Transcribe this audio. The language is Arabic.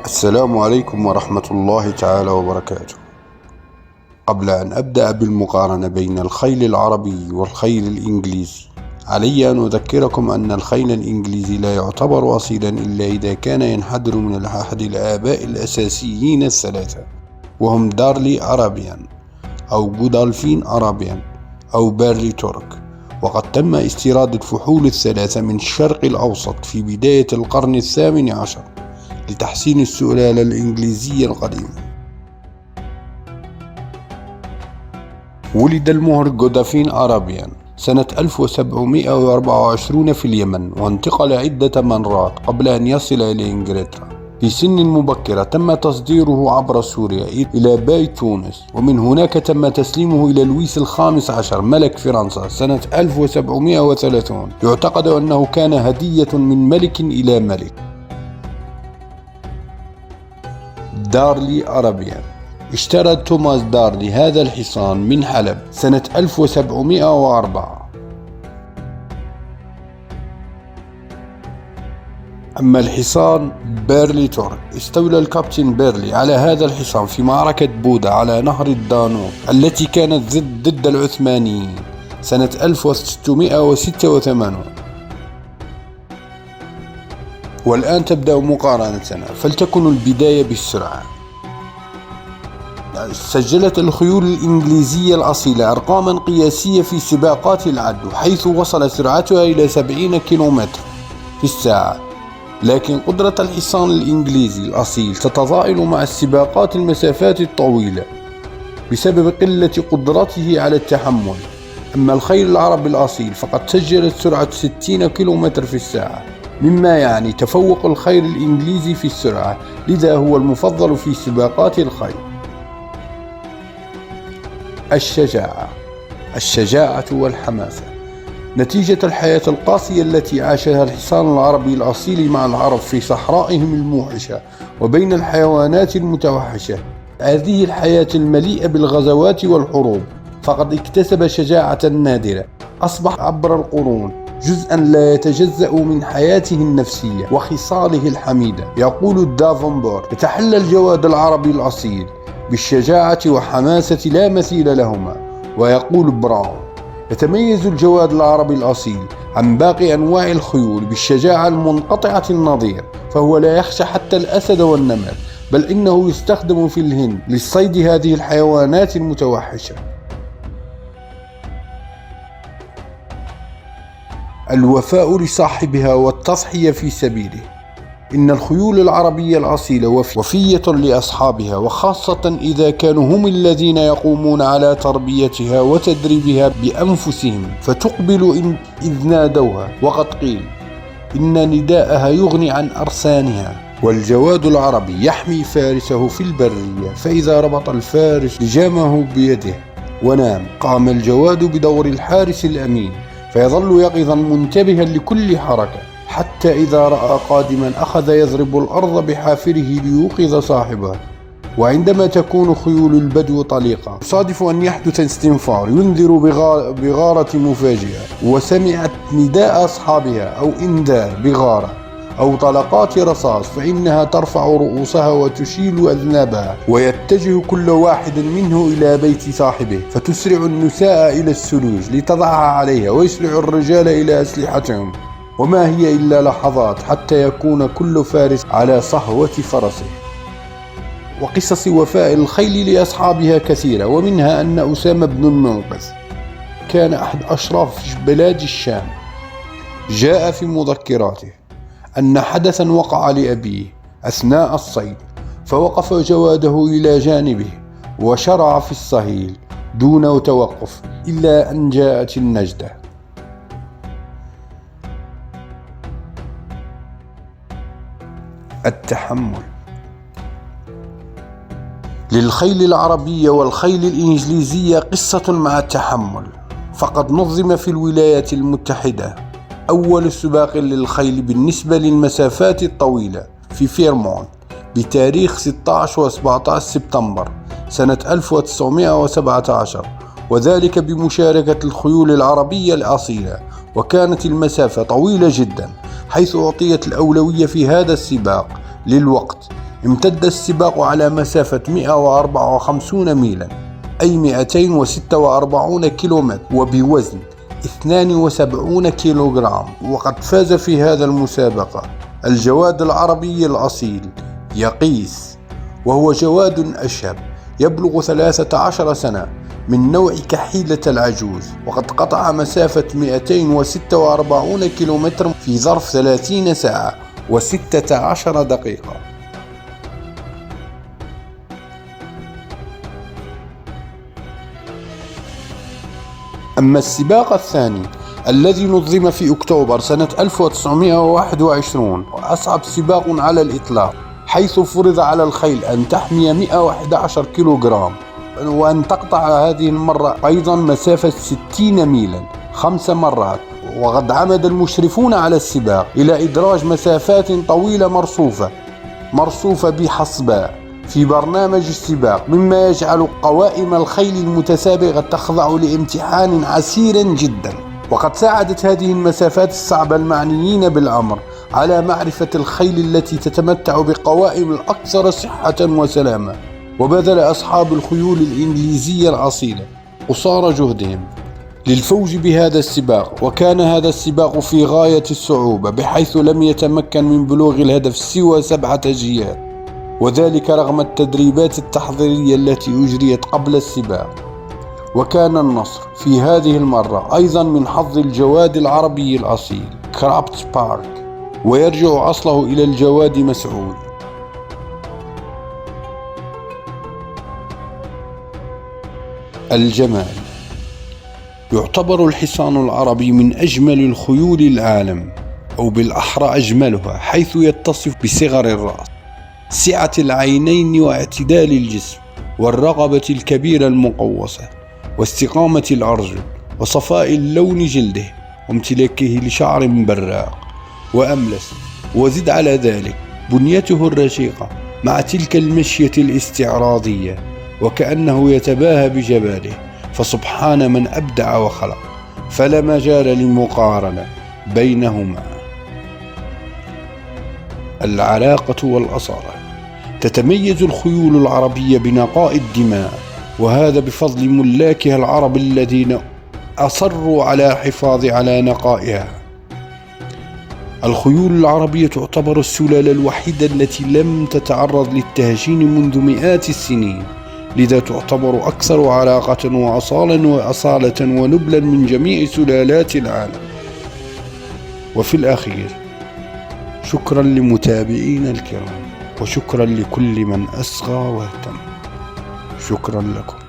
السلام عليكم ورحمة الله تعالى وبركاته. قبل أن أبدأ بالمقارنة بين الخيل العربي والخيل الإنجليزي، علي أن أذكركم أن الخيل الإنجليزي لا يعتبر أصيلا إلا إذا كان ينحدر من أحد الآباء الأساسيين الثلاثة، وهم دارلي أرابيان أو جودالفين أرابيان أو بيرلي تورك. وقد تم استيراد الفحول الثلاثة من الشرق الأوسط في بداية القرن الثامن عشر لتحسين السلالة الإنجليزية القديمة. ولد المهر جودالفين أرابيان سنة 1724 في اليمن، وانتقل عدة مرات قبل أن يصل إلى إنجلترا. في سن مبكرة تم تصديره عبر سوريا إلى باي تونس، ومن هناك تم تسليمه إلى لويس الخامس عشر ملك فرنسا سنة 1730. يعتقد أنه كان هدية من ملك إلى ملك. دارلي أرابيان. اشترى توماس دارلي هذا الحصان من حلب سنة 1704. أما الحصان بيرلي تورك، استولى الكابتن بيرلي على هذا الحصان في معركة بودا على نهر الدانوب التي كانت ضد العثمانيين سنة 1686. والآن تبدأ مقارنتنا، فلتكن البداية بالسرعة. سجلت الخيول الإنجليزية الأصيلة أرقاما قياسية في سباقات العدو، حيث وصل سرعتها إلى 70 كيلومتر في الساعة، لكن قدرة الحصان الإنجليزي الأصيل تتضاءل مع السباقات المسافات الطويلة بسبب قلة قدرته على التحمل. أما الخيل العربي الأصيل فقد سجلت سرعة 60 كيلومتر في الساعة، مما يعني تفوق الخيل الإنجليزي في السرعة، لذا هو المفضل في سباقات الخيل. الشجاعة والحماسة. نتيجة الحياة القاسية التي عاشها الحصان العربي الأصيل مع العرب في صحرائهم الموحشة وبين الحيوانات المتوحشة، هذه الحياة المليئة بالغزوات والحروب، فقد اكتسب شجاعة نادرة أصبح عبر القرون جزءا لا يتجزأ من حياته النفسية وخصاله الحميدة. يقول دافنبورت: يتحلى الجواد العربي الأصيل بالشجاعة وحماسة لا مثيل لهما. ويقول براون: يتميز الجواد العربي الأصيل عن باقي أنواع الخيول بالشجاعة المنقطعة النظير، فهو لا يخشى حتى الأسد والنمر، بل إنه يستخدم في الهند للصيد هذه الحيوانات المتوحشة. الوفاء لصاحبها والتضحية في سبيله. إن الخيول العربية الأصيلة وفية لأصحابها، وخاصة إذا كانوا هم الذين يقومون على تربيتها وتدريبها بأنفسهم، فتقبل إذ نادوها. وقد قيل إن نداءها يغني عن أرسانها. والجواد العربي يحمي فارسه في البرية، فإذا ربط الفارس لجامه بيده ونام، قام الجواد بدور الحارس الأمين، فيظل يقظا منتبها لكل حركة، حتى إذا رأى قادما أخذ يضرب الأرض بحافره ليوقظ صاحبه. وعندما تكون خيول البدو طليقة، يصادف أن يحدث استنفار ينذر بغارة مفاجئة، وسمعت نداء أصحابها أو إنذار بغارة أو طلقات رصاص، فإنها ترفع رؤوسها وتشيل أذنابها، ويتجه كل واحد منه إلى بيت صاحبه، فتسرع النساء إلى السلوج لتضعها عليها، ويسرع الرجال إلى أسلحتهم، وما هي إلا لحظات حتى يكون كل فارس على صهوة فرسه. وقصص وفاء الخيل لأصحابها كثيرة، ومنها أن أسامة بن المنقذ كان أحد أشراف بلاد الشام. جاء في مذكراته أن حدثا وقع لأبيه أثناء الصيد، فوقف جواده إلى جانبه وشرع في الصهيل دون توقف إلا أن جاءت النجدة. التحمل. للخيل العربية والخيل الإنجليزية قصة مع التحمل، فقد نظم في الولايات المتحدة أول سباق للخيل بالنسبة للمسافات الطويلة في فيرمونت بتاريخ 16 و 17 سبتمبر سنة 1917، وذلك بمشاركة الخيول العربية الأصيلة، وكانت المسافة طويلة جدا، حيث أعطيت الأولوية في هذا السباق للوقت امتد السباق على مسافة 154 ميلا أي 246 كيلومتر وبوزن 72 كيلوغرام. وقد فاز في هذا المسابقة الجواد العربي الأصيل يقيس، وهو جواد أشهب يبلغ 13 سنة من نوع كحيلة العجوز، وقد قطع مسافة 246 كيلومتر في ظرف 30 ساعة و16 دقيقة. أما السباق الثاني الذي نظم في أكتوبر سنة 1921 وأصعب سباق على الإطلاق، حيث فرض على الخيل أن تحمي 111 كيلوغرام وأن تقطع هذه المرة أيضا مسافة 60 ميلا 5 مرات. وقد عمد المشرفون على السباق إلى إدراج مسافات طويلة مرصوفة بحصباء في برنامج السباق، مما يجعل قوائم الخيل المتسابقة تخضع لامتحان عسير جدا. وقد ساعدت هذه المسافات الصعبة المعنيين بالأمر على معرفة الخيل التي تتمتع بقوائم الأكثر صحة وسلامة. وبذل أصحاب الخيول الإنجليزية الأصيلة قصارى جهدهم للفوز بهذا السباق، وكان هذا السباق في غاية الصعوبة بحيث لم يتمكن من بلوغ الهدف سوى 7 أجيال، وذلك رغم التدريبات التحضيرية التي أجريت قبل السباق. وكان النصر في هذه المرة أيضا من حظ الجواد العربي الأصيل كرافت بارك، ويرجع أصله إلى الجواد مسعود. الجمال. يعتبر الحصان العربي من أجمل الخيول العالم، أو بالأحرى أجملها، حيث يتصف بصغر الرأس، سعة العينين واعتدال الجسم، والرقبة الكبيرة المقوسة، واستقامة الأرجل، وصفاء اللون جلده، وامتلاكه لشعر براق وأملس. وزد على ذلك بنيته الرشيقة مع تلك المشية الاستعراضية، وكأنه يتباهى بجماله، فسبحان من أبدع وخلق، فلا مجال للمقارنة بينهما. العراقة والأصالة. تتميز الخيول العربية بنقاء الدماء، وهذا بفضل ملاكها العرب الذين أصروا على الحفاظ على نقائها. الخيول العربية تعتبر السلالة الوحيدة التي لم تتعرض للتهجين منذ مئات السنين، لذا تعتبر أكثر عراقة وأصالة ونبلا من جميع سلالات العالم. وفي الأخير، شكرا لمتابعينا الكرام، وشكرا لكل من أصغى واهتم. شكرا لكم.